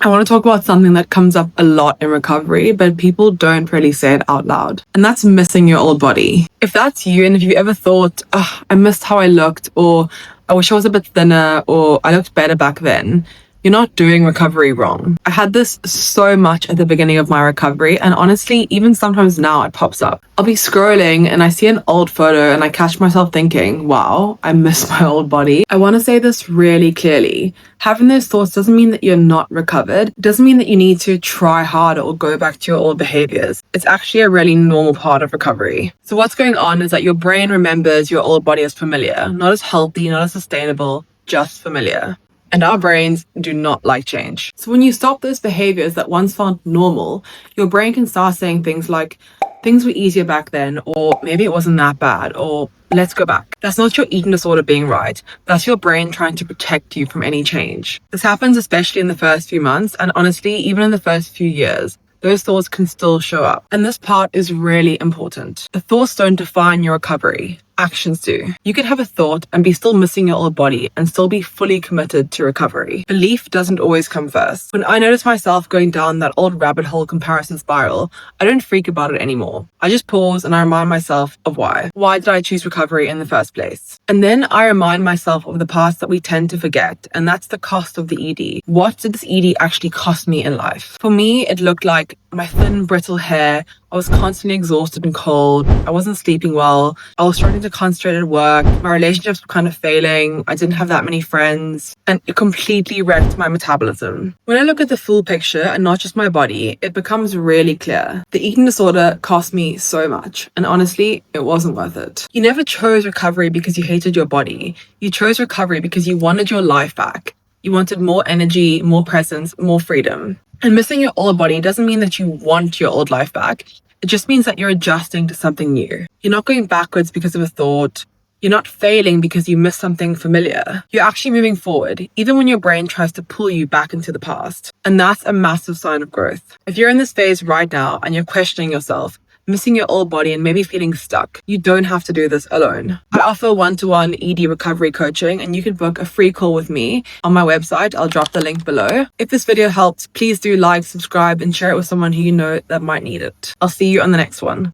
I want to talk about something that comes up a lot in recovery, but people don't really say it out loud. And that's missing your old body. If that's you, and if you ever thought, oh, I missed how I looked, or I wish I was a bit thinner, or I looked better back then, you're not doing recovery wrong. I had this so much at the beginning of my recovery, and honestly, even sometimes now it pops up. I'll be scrolling and I see an old photo and I catch myself thinking, wow, I miss my old body. I want to say this really clearly. Having those thoughts doesn't mean that you're not recovered. It doesn't mean that you need to try harder or go back to your old behaviors. It's actually a really normal part of recovery. So what's going on is that your brain remembers your old body as familiar, not as healthy, not as sustainable, just familiar. And our brains do not like change. So when you stop those behaviors that once felt normal, your brain can start saying things like, things were easier back then, or maybe it wasn't that bad, or let's go back. That's not your eating disorder being right. That's your brain trying to protect you from any change. This happens especially in the first few months, and honestly, even in the first few years. Those thoughts can still show up. And this part is really important. The thoughts don't define your recovery. Actions do. You could have a thought and be still missing your old body and still be fully committed to recovery. Belief doesn't always come first. When I notice myself going down that old rabbit hole comparison spiral, I don't freak about it anymore. I just pause and I remind myself of why. Why did I choose recovery in the first place? And then I remind myself of the past that we tend to forget, and that's the cost of the ED. What did this ED actually cost me in life? For me, it looked like my thin, brittle hair. I was constantly exhausted and cold. I wasn't sleeping well. I was struggling to concentrate at work. My relationships were kind of failing. I didn't have that many friends. And it completely wrecked my metabolism. When I look at the full picture and not just my body, it becomes really clear. The eating disorder cost me so much. And honestly, it wasn't worth it. You never chose recovery because you hated your body. You chose recovery because you wanted your life back. You wanted more energy, more presence, more freedom. And missing your old body doesn't mean that you want your old life back. It just means that you're adjusting to something new. You're not going backwards because of a thought. You're not failing because you missed something familiar. You're actually moving forward, even when your brain tries to pull you back into the past. And that's a massive sign of growth. If you're in this phase right now and you're questioning yourself, missing your old body and maybe feeling stuck, you don't have to do this alone. I offer one-to-one ED recovery coaching, and you can book a free call with me on my website. I'll drop the link below. If this video helped, please do like, subscribe, and share it with someone who you know that might need it. I'll see you on the next one.